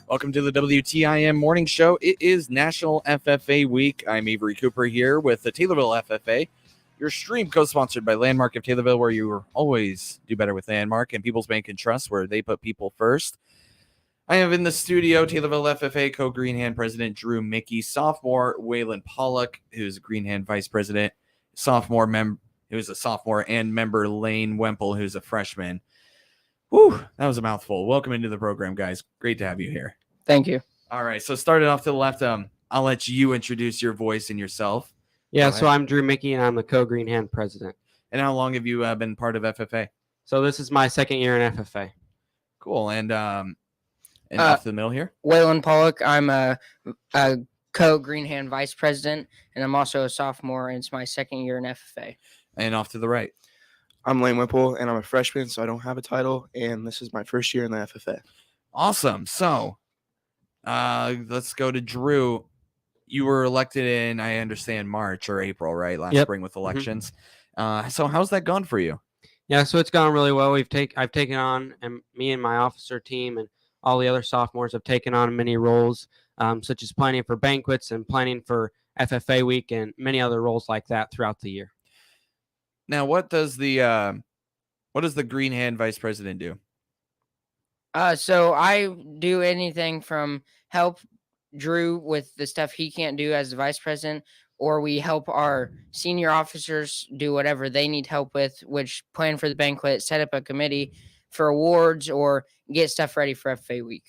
Welcome to the WTIM morning show. It is National FFA Week. I'm Avery Cooper here with the Taylorville FFA. Your stream co-sponsored by Landmark of Taylorville, where you always do better with Landmark, and People's Bank and Trust, where they put people first. I have in the studio Taylorville FFA co-Green Hand President Drew Mickey, sophomore Waylon Pollock, who's Green Hand Vice President, who's a sophomore, and member Lane Wemple, who's a freshman. Whew, that was a mouthful. Welcome into the program, guys. Great to have you here. Thank you. All right, so started off to the left. I'll let you introduce your voice and yourself. Yeah, so I'm Drew Mickey, and I'm the co-Green Hand president. And how long have you been part of FFA? So this is my second year in FFA. Cool. And off to the middle here? Waylon Pollock. I'm a co-Green Hand vice president, and I'm also a sophomore, and it's my second year in FFA. And off to the right? I'm Lane Wemple, and I'm a freshman, so I don't have a title, and this is my first year in the FFA. Awesome. So let's go to Drew. You were elected in, I understand, March or April, right? Last spring with elections. So how's that gone for you? Yeah, so it's gone really well. I've taken on, and me and my officer team and all the other sophomores have taken on many roles, such as planning for banquets and planning for FFA week and many other roles like that throughout the year. Now, what does the Green Hand Vice President do? So I do anything from help Drew with the stuff he can't do as the vice president, or we help our senior officers do whatever they need help with, which plan for the banquet, set up a committee for awards, or get stuff ready for FFA week.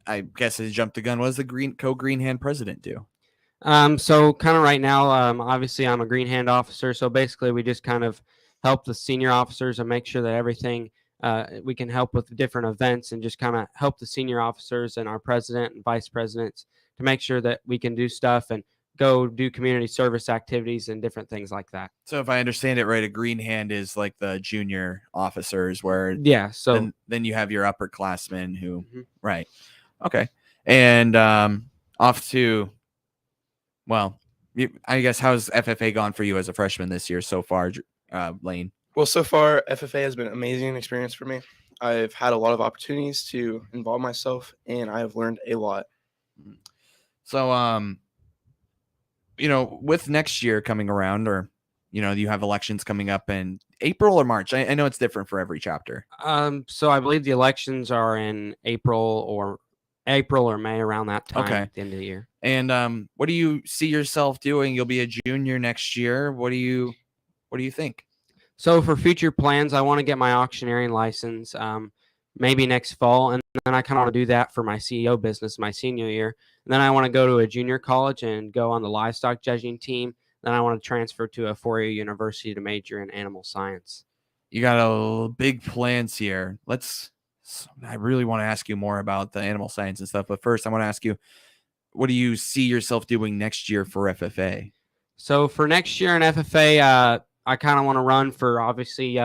I guess I jumped the gun. What does the co-Green Hand President do? So kind of right now, obviously I'm a Green Hand officer. So basically we just kind of help the senior officers and make sure that everything we can help with different events and just kind of help the senior officers and our president and vice presidents to make sure that we can do stuff and go do community service activities and different things like that. So if I understand it right, a Green Hand is like the junior officers where so then you have your upperclassmen who right. Okay. And off to I guess how's FFA gone for you as a freshman this year so far, Lane? Well, so far, FFA has been an amazing experience for me. I've had a lot of opportunities to involve myself, and I have learned a lot. So, with next year coming around, or, you have elections coming up in April or March. I know it's different for every chapter. So I believe the elections are in April or May, around that time at the end of the year. And what do you see yourself doing? You'll be a junior next year. What do you think? So for future plans, I want to get my auctioneering license maybe next fall, and then I kind of want to do that for my CEO business my senior year. And then I want to go to a junior college and go on the livestock judging team. Then I want to transfer to a four-year university to major in animal science. You got big plans here. I really want to ask you more about the animal science and stuff, but first I want to ask you, what do you see yourself doing next year for FFA? So for next year in FFA, I kind of want to run for, obviously, me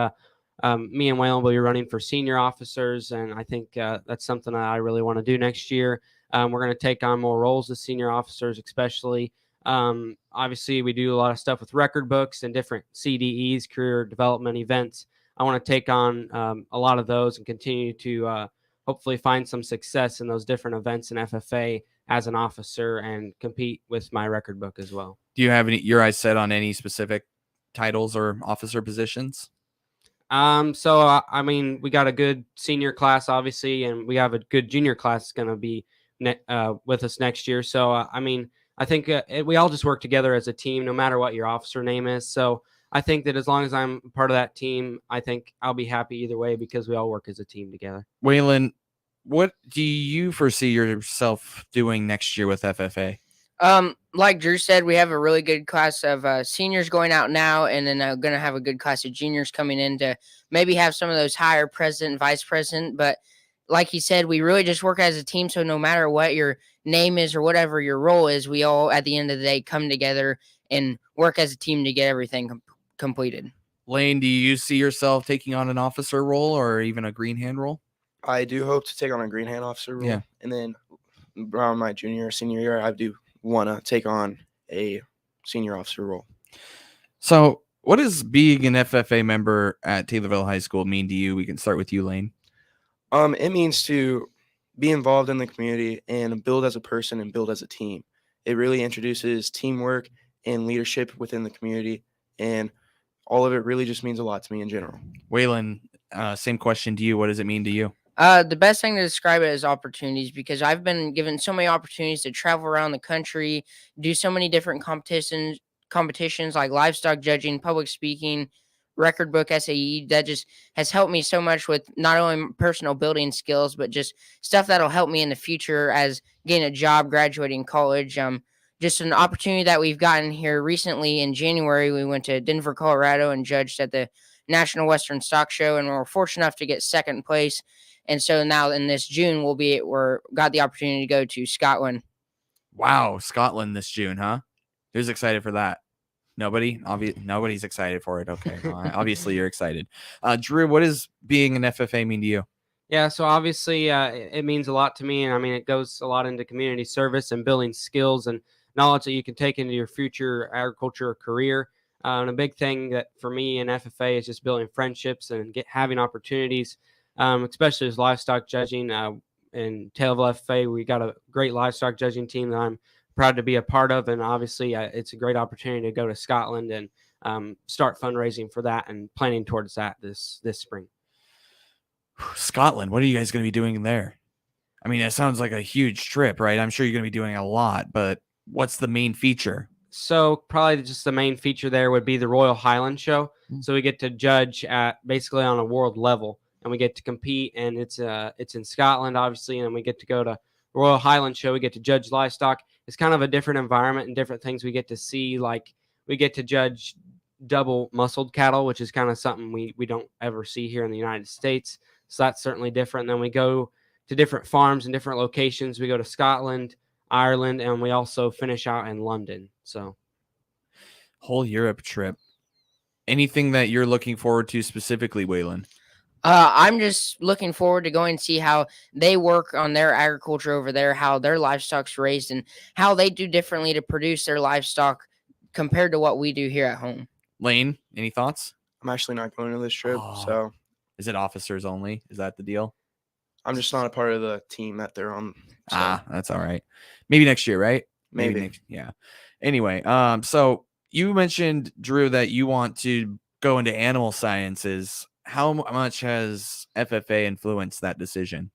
and Waylon will be running for senior officers, and I think that's something that I really want to do next year. We're going to take on more roles as senior officers, especially. Obviously, we do a lot of stuff with record books and different CDEs, career development events. I want to take on a lot of those and continue to hopefully find some success in those different events in FFA as an officer and compete with my record book as well. Do you have your eyes set on any specific titles or officer positions? So I mean, we got a good senior class, obviously, and we have a good junior class going to be with us next year. So I mean, I think we all just work together as a team, no matter what your officer name is. So I think that as long as I'm part of that team, I think I'll be happy either way because we all work as a team together. Waylon, what do you foresee yourself doing next year with FFA? Like Drew said, we have a really good class of seniors going out now, and then going to have a good class of juniors coming in to maybe have some of those higher president, vice president. But like he said, we really just work as a team. So no matter what your name is or whatever your role is, we all at the end of the day come together and work as a team to get everything completed. Lane, do you see yourself taking on an officer role or even a Green Hand role? I do hope to take on a Green Hand officer role. Yeah. And then around my junior or senior year, I do want to take on a senior officer role. So what does being an FFA member at Taylorville High School mean to you? We can start with you, Lane. It means to be involved in the community and build as a person and build as a team. It really introduces teamwork and leadership within the community, and all of it really just means a lot to me in general. Waylon, same question to you. What does it mean to you? The best thing to describe it is opportunities, because I've been given so many opportunities to travel around the country, do so many different competitions like livestock judging, public speaking, record book SAE. That just has helped me so much with not only personal building skills, but just stuff that'll help me in the future as getting a job, graduating college. Just an opportunity that we've gotten here recently in January. We went to Denver, Colorado, and judged at the National Western Stock Show, and we were fortunate enough to get second place. And so now in this June, we're got the opportunity to go to Scotland. Wow, Scotland this June, huh? Who's excited for that? Nobody? Nobody's excited for it. Okay, well, obviously you're excited. Drew, what does being an FFA mean to you? Yeah, so obviously it means a lot to me. And I mean, it goes a lot into community service and building skills and knowledge that you can take into your future agriculture career. And a big thing that for me in FFA is just building friendships and having opportunities, especially as livestock judging. In Taylorville FFA, we got a great livestock judging team that I'm proud to be a part of. And obviously, it's a great opportunity to go to Scotland and start fundraising for that and planning towards that this spring. Scotland, what are you guys going to be doing there? I mean, it sounds like a huge trip, right? I'm sure you're going to be doing a lot, but what's the main feature? So probably just the main feature there would be the Royal Highland show. So we get to judge at basically on a world level, and we get to compete, and it's in Scotland, obviously, and we get to go to Royal Highland show. We get to judge livestock. It's kind of a different environment and different things we get to see. Like we get to judge double muscled cattle, which is kind of something we don't ever see here in the United States. So that's certainly different. And then we go to different farms and different locations. We go to Scotland, Ireland, and we also finish out in London. So whole Europe trip. Anything that you're looking forward to specifically, Waylon? I'm just looking forward to going and see how they work on their agriculture over there, how their livestock's raised, and how they do differently to produce their livestock compared to what we do here at home. Lane, any thoughts? I'm actually not going to this trip, Oh. so Is it officers only? Is that the deal? I'm just not a part of the team that they're on. So That's all right. Maybe next year, right? maybe. Yeah. Anyway, so you mentioned, Drew, that you want to go into animal sciences. How much has FFA influenced that decision?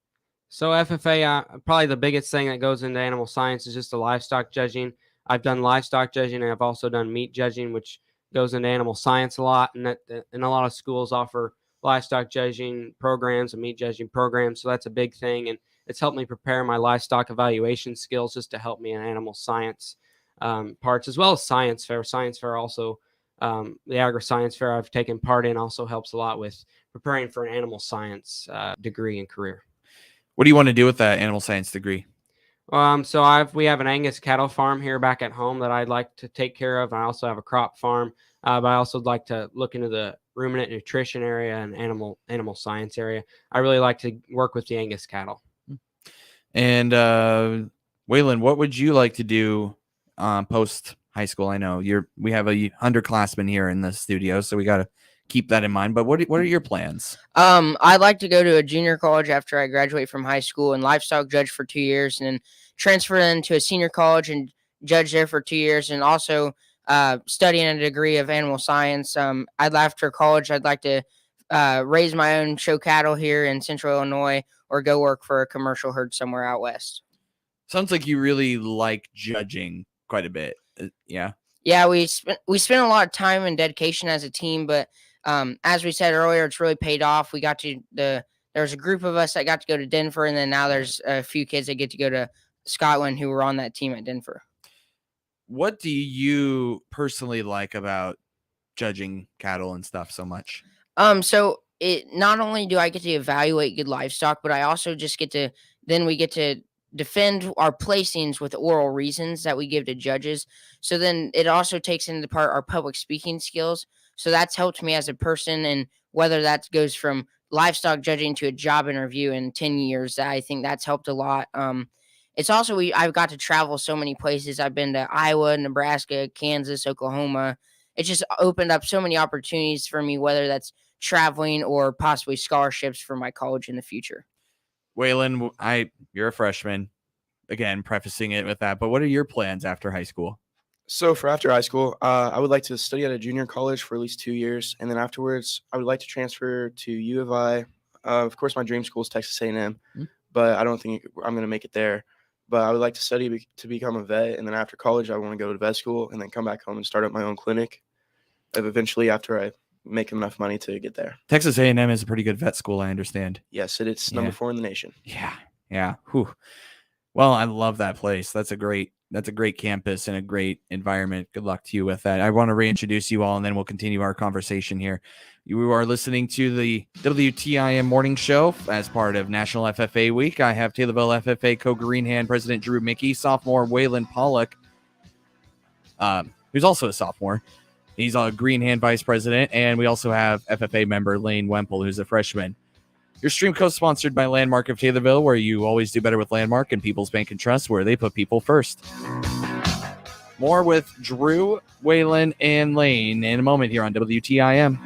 So FFA, probably the biggest thing that goes into animal science is just the livestock judging. I've done livestock judging, and I've also done meat judging, which goes into animal science a lot. And a lot of schools offer livestock judging programs and meat judging programs. So that's a big thing. And it's helped me prepare my livestock evaluation skills just to help me in animal science parts, as well as science fair. Science fair also, the agri-science fair I've taken part in also helps a lot with preparing for an animal science degree and career. What do you want to do with that animal science degree? So we have an Angus cattle farm here back at home that I'd like to take care of. I also have a crop farm, but I also like to look into the ruminant nutrition area and animal science area. I really like to work with the Angus cattle. And Waylon, what would you like to do post high school? I know we have a underclassman here in the studio, so we got to keep that in mind. But what are your plans? I'd like to go to a junior college after I graduate from high school and livestock judge for 2 years, and then transfer into a senior college and judge there for 2 years, and also studying a degree of animal science. After college, I'd like to raise my own show cattle here in Central Illinois, or go work for a commercial herd somewhere out west. Sounds like you really like judging quite a bit. Yeah. Yeah, we spent a lot of time and dedication as a team, but as we said earlier, it's really paid off. We got to there's a group of us that got to go to Denver, and then now there's a few kids that get to go to Scotland who were on that team at Denver. What do you personally like about judging cattle and stuff so much? So it not only do I get to evaluate good livestock, but I also just get to defend our placings with oral reasons that we give to judges. So then it also takes into part our public speaking skills. So that's helped me as a person, and whether that goes from livestock judging to a job interview in 10 years, I think that's helped a lot. It's also, I've got to travel so many places. I've been to Iowa, Nebraska, Kansas, Oklahoma. It just opened up so many opportunities for me, whether that's traveling or possibly scholarships for my college in the future. Waylon, you're a freshman. Again, prefacing it with that. But what are your plans after high school? So for after high school, I would like to study at a junior college for at least 2 years, and then afterwards, I would like to transfer to U of I. Of course, my dream school is Texas A&M, but I don't think I'm going to make it there. But I would like to study to become a vet, and then after college, I want to go to vet school and then come back home and start up my own clinic. Eventually, after I make enough money to get there. Texas A&M is a pretty good vet school, I understand. Yes, it's number 4 in the nation. Yeah. Whew. Well, I love that place. That's a great campus and a great environment. Good luck to you with that. I want to reintroduce you all, and then we'll continue our conversation here. You are listening to the WTIM morning show as part of National FFA Week. I have Taylorville FFA co-Green Hand President Drew Mickey, sophomore Waylon Pollock, who's also a sophomore. He's a Green Hand Vice President, and we also have FFA member Lane Wemple, who's a freshman. Your stream co-sponsored by Landmark of Taylorville, where you always do better with Landmark, and People's Bank and Trust, where they put people first. More with Drew, Waylon, and Lane in a moment here on WTIM.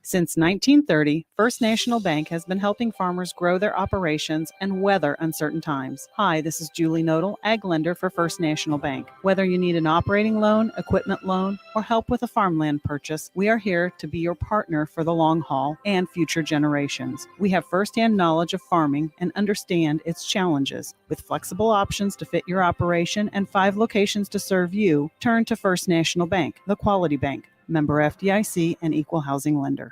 Since 1930, First National Bank has been helping farmers grow their operations and weather uncertain times. Hi, this is Julie Nodal, Ag Lender for First National Bank. Whether you need an operating loan, equipment loan, or help with a farmland purchase, we are here to be your partner for the long haul and future generations. We have firsthand knowledge of farming and understand its challenges. With flexible options to fit your operation and 5 locations to serve you, turn to First National Bank, the quality bank. Member FDIC and equal housing lender.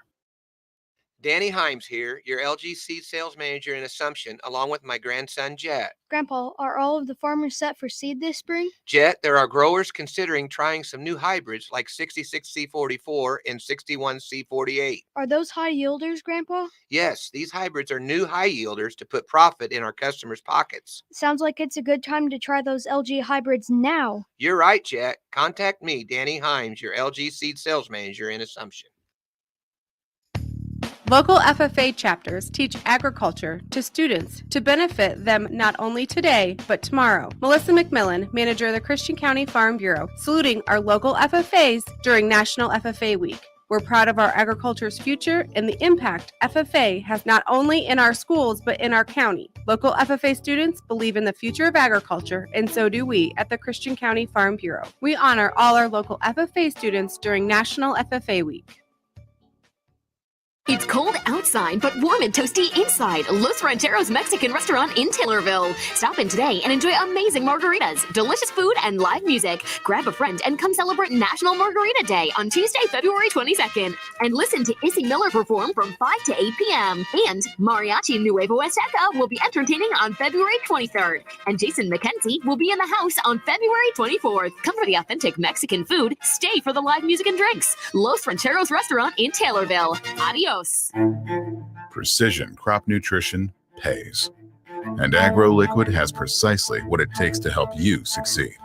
Danny Himes here, your LG seed sales manager in Assumption, along with my grandson, Jet. Grandpa, are all of the farmers set for seed this spring? Jet, there are growers considering trying some new hybrids like 66C44 and 61C48. Are those high yielders, Grandpa? Yes, these hybrids are new high yielders to put profit in our customers' pockets. Sounds like it's a good time to try those LG hybrids now. You're right, Jet. Contact me, Danny Himes, your LG seed sales manager in Assumption. Local FFA chapters teach agriculture to students to benefit them not only today, but tomorrow. Melissa McMillan, manager of the Christian County Farm Bureau, saluting our local FFAs during National FFA Week. We're proud of our agriculture's future and the impact FFA has not only in our schools, but in our county. Local FFA students believe in the future of agriculture, and so do we at the Christian County Farm Bureau. We honor all our local FFA students during National FFA Week. It's cold outside, but warm and toasty inside. Los Rancheros Mexican Restaurant in Taylorville. Stop in today and enjoy amazing margaritas, delicious food, and live music. Grab a friend and come celebrate National Margarita Day on Tuesday, February 22nd. And listen to Issy Miller perform from 5 to 8 p.m. And Mariachi Nuevo Azteca will be entertaining on February 23rd. And Jason McKenzie will be in the house on February 24th. Come for the authentic Mexican food. Stay for the live music and drinks. Los Rancheros Restaurant in Taylorville. Adios. Precision crop nutrition pays. And AgroLiquid has precisely what it takes to help you succeed.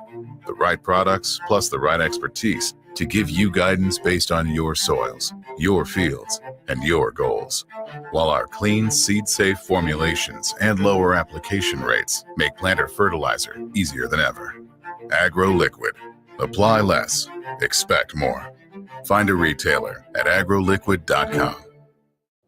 The right products plus the right expertise to give you guidance based on your soils, your fields, and your goals. While our clean, seed-safe formulations and lower application rates make planter fertilizer easier than ever. AgroLiquid. Apply less. Expect more. Find a retailer at agroliquid.com.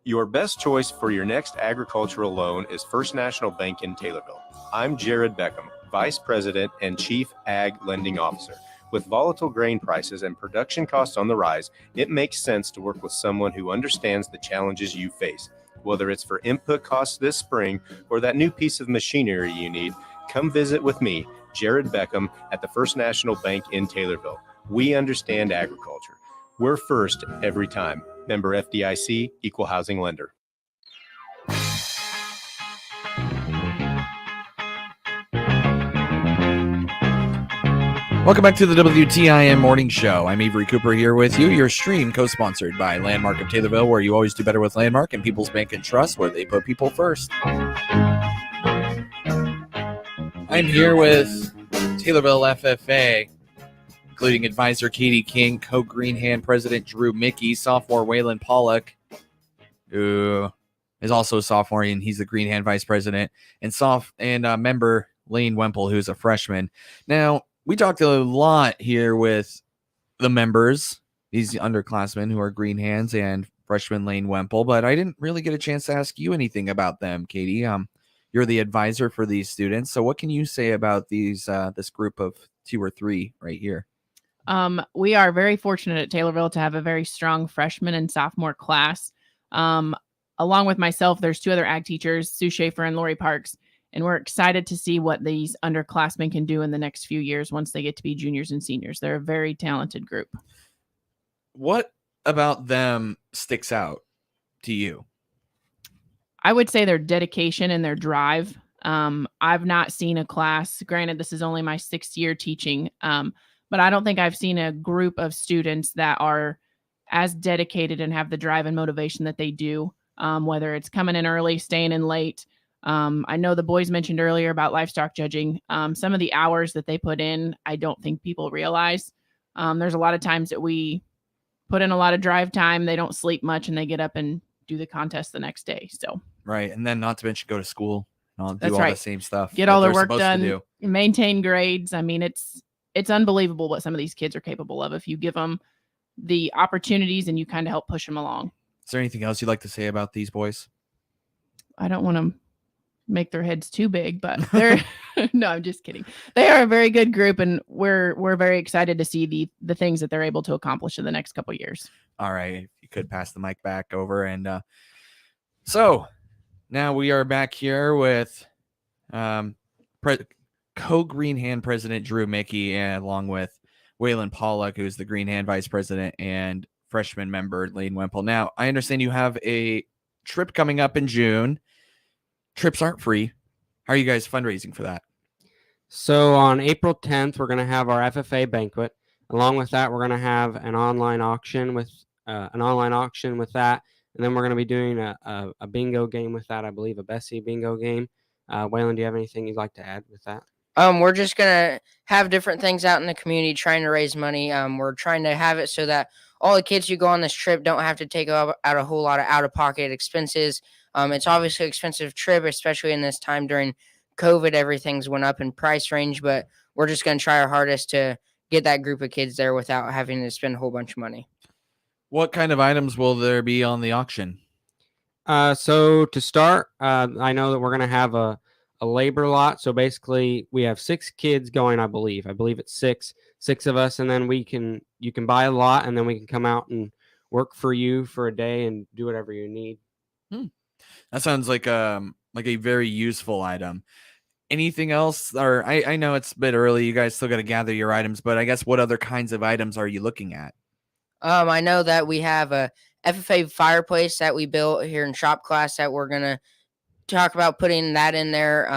Your best choice for your next agricultural loan is First National Bank in Taylorville. I'm Jared Beckham, Vice President and Chief Ag Lending Officer. With volatile grain prices and production costs on the rise, it makes sense to work with someone who understands the challenges you face. Whether it's for input costs this spring or that new piece of machinery you need, come visit with me, Jared Beckham, at the First National Bank in Taylorville. We understand agriculture. We're first every time. Member FDIC, equal housing lender. Welcome back to the WTIM Morning Show. I'm Avery Cooper here with you. Your stream co-sponsored by Landmark of Taylorville, where you always do better with Landmark, and People's Bank and Trust, where they put people first. I'm here with Taylorville FFA, including advisor Katie King, co-Green Hand President Drew Mickey, sophomore Waylon Pollock, who is also a sophomore, and he's the Green Hand Vice President, and member Lane Wemple, who's a freshman. Now, we talked a lot here with the members, these underclassmen who are Green Hands and freshman Lane Wemple, but I didn't really get a chance to ask you anything about them, Katie. You're the advisor for these students. So what can you say about these this group of 2 or 3 right here? We are very fortunate at Taylorville to have a very strong freshman and sophomore class. Along with myself, there's 2 other ag teachers, Sue Schaefer and Lori Parks, and we're excited to see what these underclassmen can do in the next few years once they get to be juniors and seniors. They're a very talented group. What about them sticks out to you? I would say their dedication and their drive. I've not seen a class, granted, this is only my 6th year teaching, but I don't think I've seen a group of students that are as dedicated and have the drive and motivation that they do, whether it's coming in early, staying in late. I know the boys mentioned earlier about livestock judging. Some of the hours that they put in, I don't think people realize. There's a lot of times that we put in a lot of drive time. They don't sleep much and they get up and do the contest the next day. So right. And then not to mention go to school and That's do all right. the same stuff. Get that all their they're work supposed to done, do. maintain grades. I mean, it's unbelievable what some of these kids are capable of if you give them the opportunities and you kind of help push them along. Is there anything else you'd like to say about these boys? I don't want to make their heads too big, but they're no, I'm just kidding. They are a very good group, and we're very excited to see the things that they're able to accomplish in the next couple of years. All right, if you could pass the mic back over, and so now we are back here with co-Green Hand President Drew Mickey, and along with Waylon Pollock, who's the Green Hand Vice President, and freshman member Lane Wemple. Now, I understand you have a trip coming up in June. Trips aren't free. How are you guys fundraising for that? So on April 10th, we're going to have our FFA banquet. Along with that, we're going to have an online auction with that, and then we're going to be doing a bingo game with that. I believe a Bessie bingo game. Waylon, do you have anything you'd like to add with that? We're just gonna have different things out in the community, trying to raise money. We're trying to have it so that all the kids who go on this trip don't have to take out a whole lot of out-of-pocket expenses. It's obviously an expensive trip, especially in this time during COVID. Everything's went up in price range, but we're just going to try our hardest to get that group of kids there without having to spend a whole bunch of money. What kind of items will there be on the auction? So to start, I know that we're going to have a labor lot. So basically we have 6 kids going, I believe it's six of us. And then you can buy a lot, and then we can come out and work for you for a day and do whatever you need. That sounds like a very useful item. Anything else? Or I know it's a bit early. You guys still got to gather your items, but I guess what other kinds of items are you looking at? I know that we have a FFA fireplace that we built here in shop class that we're going to talk about putting that in there.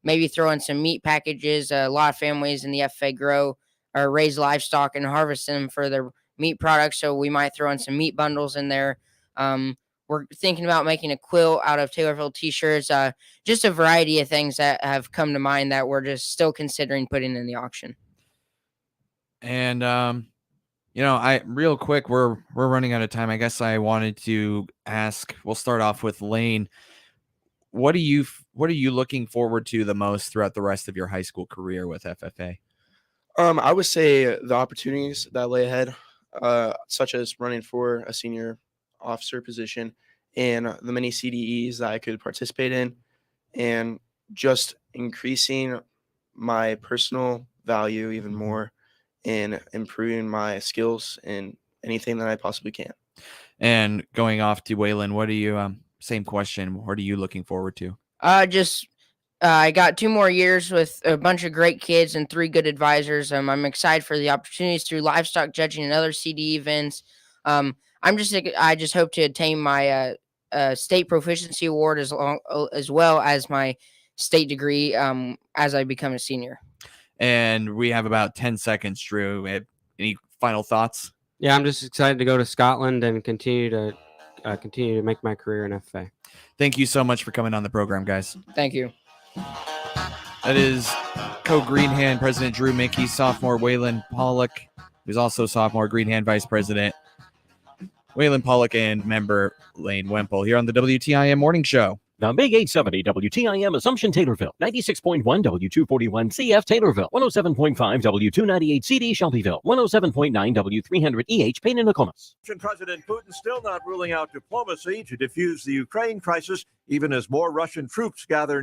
Maybe throw in some meat packages. A lot of families in the FFA grow or raise livestock and harvest them for their meat products. So we might throw in some meat bundles in there. We're thinking about making a quilt out of Taylorville t-shirts, just a variety of things that have come to mind that we're just still considering putting in the auction. And, real quick, we're running out of time. I guess I wanted to ask, we'll start off with Lane. What are you looking forward to the most throughout the rest of your high school career with FFA? I would say the opportunities that lay ahead, such as running for a senior officer position and the many CDEs that I could participate in, and just increasing my personal value even more and improving my skills in anything that I possibly can. And going off to Waylon, what are you, same question, what are you looking forward to? I got 2 more years with a bunch of great kids and 3 good advisors. I'm excited for the opportunities through livestock judging and other CD events. I just hope to attain my state proficiency award as well as my state degree as I become a senior. And we have about 10 seconds, Drew. Any final thoughts? Yeah, I'm just excited to go to Scotland and continue to make my career in FFA. Thank you so much for coming on the program, guys. Thank you. That is co-Green Hand President Drew Mickey, sophomore Waylon Pollock, who's also sophomore Green Hand Vice President Waylon Pollock, and member Lane Wemple here on the WTIM Morning Show. The Big 870 WTIM Assumption Taylorville, 96.1 W241 CF Taylorville, 107.5 W298 CD Shelbyville, 107.9 W300 EH Payne and Nokomis. President Putin still not ruling out diplomacy to defuse the Ukraine crisis, even as more Russian troops gather near